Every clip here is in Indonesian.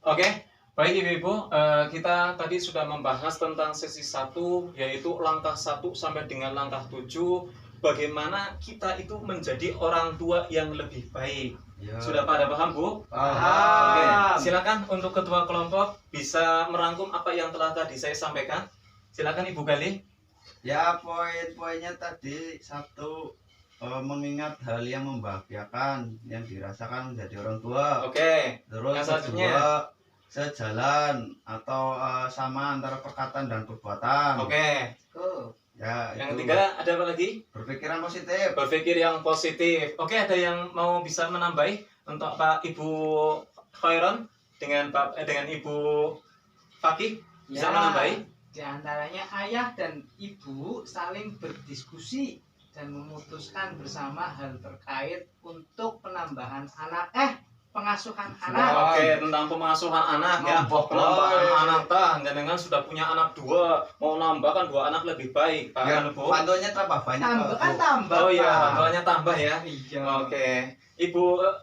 Oke, baik Ibu-Ibu, kita tadi sudah membahas tentang sesi 1, yaitu langkah 1 sampai dengan langkah 7, bagaimana kita itu menjadi orang tua yang lebih baik. Ya. Sudah pada paham, Bu? Paham. Oke, silakan untuk ketua kelompok bisa merangkum apa yang telah tadi saya sampaikan. Silakan Ibu Gali. Ya, poin-poinnya tadi satu, mengingat hal yang membahagiakan yang dirasakan menjadi orang tua. Oke, Terus yang selanjutnya. kedua, sejalan atau sama antara perkataan dan perbuatan. Oke, Ya, yang itu. ketiga ada apa lagi? Berpikiran positif. Berpikir yang positif. Oke, ada yang mau bisa menambahi untuk Pak Ibu Khairon dengan Ibu Fakih bisa Ya, menambahi? di antaranya ayah dan ibu saling berdiskusi dan memutuskan bersama hal terkait untuk penambahan pengasuhan anak. Oke, tentang pengasuhan anak ya. Nambah, Penambahan boy. anak jangan sudah punya anak 2, mau nambahkan 2 anak lebih baik. Ya, Paham, Bu? pantuannya tambah banyak. Tambah Pak, kan Bu. tambah. Oh iya, Pak. bantuannya tambah ya. Iya. Oke.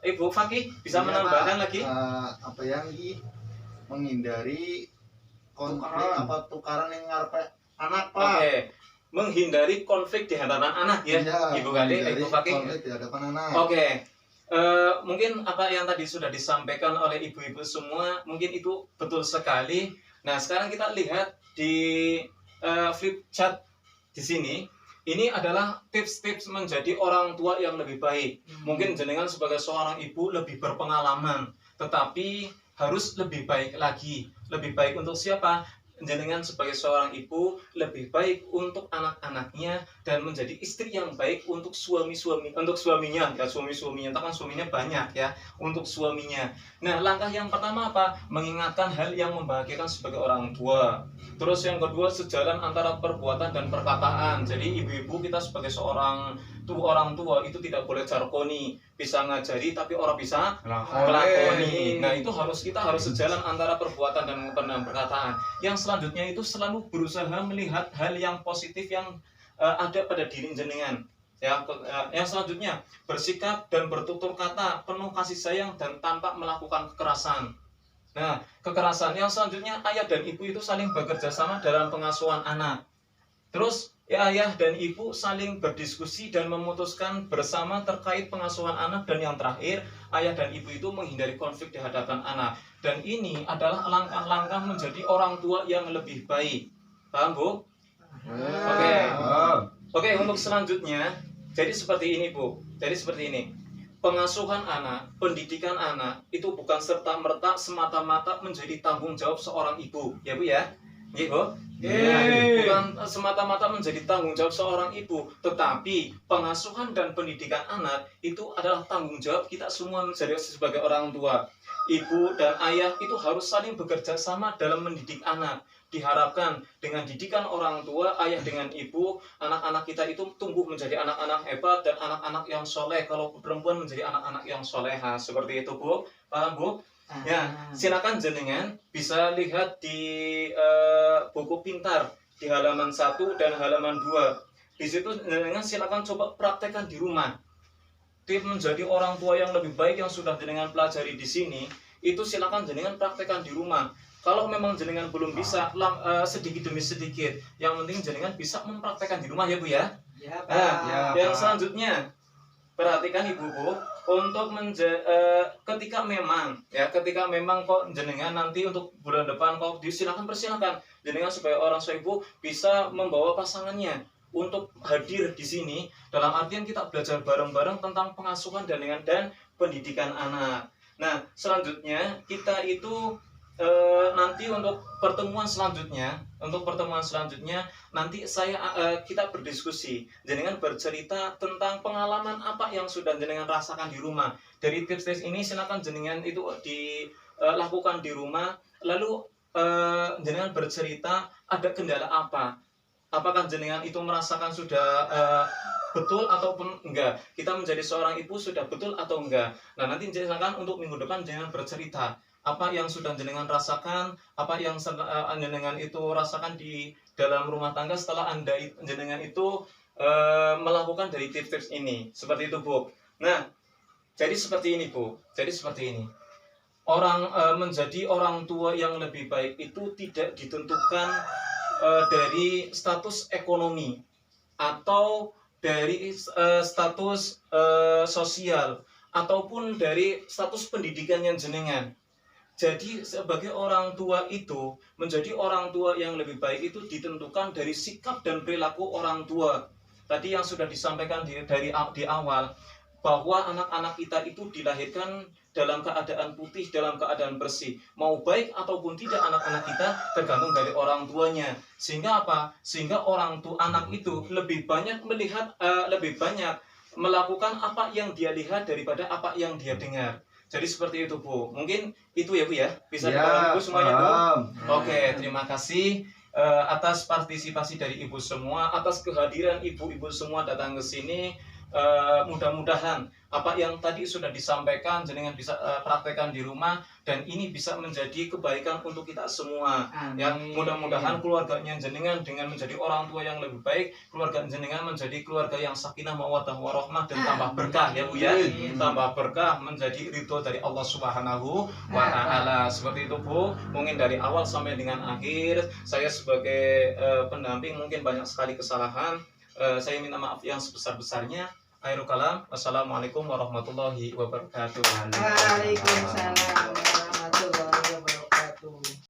Ibu Fakih bisa Iya, menambahkan Pak. lagi? Apa yang menghindari konflik Tukaran. apa tukaran yang ngarepe anak, Pak. Oke. Menghindari konflik di hadapan anak ya. Iya, Ibu Gali, menghindari Ibu Fakih. konflik di hadapan anak. Oke, mungkin apa yang tadi sudah disampaikan oleh ibu-ibu semua, mungkin itu betul sekali. Nah, sekarang kita lihat di flip chart di sini. Ini adalah tips-tips menjadi orang tua yang lebih baik. Mungkin jenengan sebagai seorang ibu lebih berpengalaman, tetapi harus lebih baik lagi. Lebih baik untuk siapa? Jenengan sebagai seorang ibu lebih baik untuk anak-anaknya dan menjadi istri yang baik untuk suaminya ya, suaminya kan suaminya banyak ya, untuk suaminya. Nah, langkah yang pertama apa? Mengingatkan hal yang membahagiakan sebagai orang tua. Terus yang kedua, sejalan antara perbuatan dan perkataan. Jadi ibu-ibu kita sebagai seorang orang tua itu tidak boleh jargoni, bisa ngajari tapi orang bisa melakoni. Nah, itu kita harus sejalan antara perbuatan dan perkataan. Yang selanjutnya itu selalu berusaha melihat hal yang positif yang ada pada diri jenengan. Ya, yang selanjutnya bersikap dan bertutur kata penuh kasih sayang dan tanpa melakukan kekerasan. Nah, kekerasan yang selanjutnya, ayah dan ibu itu saling bekerja sama dalam pengasuhan anak. Terus ya, ayah dan ibu saling berdiskusi dan memutuskan bersama terkait pengasuhan anak. Dan yang terakhir, ayah dan ibu itu menghindari konflik di hadapan anak. Dan ini adalah langkah-langkah menjadi orang tua yang lebih baik. Paham, Bu? Oke. Oke, untuk selanjutnya, jadi seperti ini, Bu. Jadi seperti ini. Pengasuhan anak, pendidikan anak itu bukan serta-merta semata-mata menjadi tanggung jawab seorang ibu, ya Bu ya? Iya, Bu? Bukan semata-mata menjadi tanggung jawab seorang ibu, tetapi pengasuhan dan pendidikan anak itu adalah tanggung jawab kita semua menjadi sebagai orang tua. Ibu dan ayah itu harus saling bekerja sama dalam mendidik anak. Diharapkan dengan didikan orang tua, ayah dengan ibu, anak-anak kita itu tumbuh menjadi anak-anak hebat dan anak-anak yang soleh. Kalau perempuan menjadi anak-anak yang soleha, seperti itu, Bu. Paham, Bu? Ya, silakan jenengan bisa lihat di buku pintar di halaman 1 dan halaman 2. Di situ jenengan silakan coba praktekkan di rumah. Tips menjadi orang tua yang lebih baik yang sudah jenengan pelajari di sini, itu silakan jenengan praktekkan di rumah. Kalau memang jenengan belum bisa, sedikit demi sedikit. Yang penting jenengan bisa mempraktekkan di rumah ya, Bu ya. Ya, Pak. Nah, yang selanjutnya, perhatikan ibu-ibu, untuk ketika memang kok jenengan nanti untuk bulan depan kok persilakan jenengan sebagai orang ibu bisa membawa pasangannya untuk hadir di sini, dalam artian kita belajar bareng-bareng tentang pengasuhan dan pendidikan anak. Nah, selanjutnya kita itu nanti untuk pertemuan selanjutnya nanti kita berdiskusi, jenengan bercerita tentang pengalaman apa yang sudah jenengan rasakan di rumah. Dari tips-tips ini silakan jenengan itu dilakukan di rumah, lalu jenengan bercerita ada kendala apa, apakah jenengan itu merasakan sudah betul ataupun enggak, kita menjadi seorang ibu sudah betul atau enggak. Nah, nanti silakan untuk minggu depan jenengan bercerita apa yang sudah jenengan rasakan, apa yang jenengan itu rasakan di dalam rumah tangga setelah jenengan itu melakukan dari tips-tips ini. Seperti itu, Bu. Nah, jadi seperti ini, Bu. Jadi seperti ini. menjadi orang tua yang lebih baik itu tidak ditentukan dari status ekonomi atau dari status sosial ataupun dari status pendidikan yang jenengan. Jadi sebagai orang tua itu, menjadi orang tua yang lebih baik itu ditentukan dari sikap dan perilaku orang tua. Tadi yang sudah disampaikan di awal, bahwa anak-anak kita itu dilahirkan dalam keadaan putih, dalam keadaan bersih. Mau baik ataupun tidak anak-anak kita tergantung dari orang tuanya. Sehingga apa? Sehingga orang tua anak itu lebih banyak melihat, lebih banyak melakukan apa yang dia lihat daripada apa yang dia dengar. Jadi seperti itu, Bu. Mungkin itu ya, Bu ya. Bisa dipahami, Bu, semuanya, Bu. Oke, terima kasih atas partisipasi dari Ibu semua, atas kehadiran ibu-ibu semua datang ke sini. Mudah-mudahan apa yang tadi sudah disampaikan jenengan bisa praktekkan di rumah, dan ini bisa menjadi kebaikan untuk kita semua. Ya, mudah-mudahan keluarganya jenengan dengan menjadi orang tua yang lebih baik, keluarga jenengan menjadi keluarga yang sakinah mawaddah warahmah dan tambah berkah ya, Bu ya. Tambah berkah, menjadi ridho dari Allah Subhanahu wa taala. Seperti itu, Bu. Mungkin dari awal sampai dengan akhir saya sebagai pendamping mungkin banyak sekali kesalahan. Saya minta maaf yang sebesar-besarnya. Akhirul kalam. Wassalamualaikum warahmatullahi wabarakatuh. Waalaikumsalam.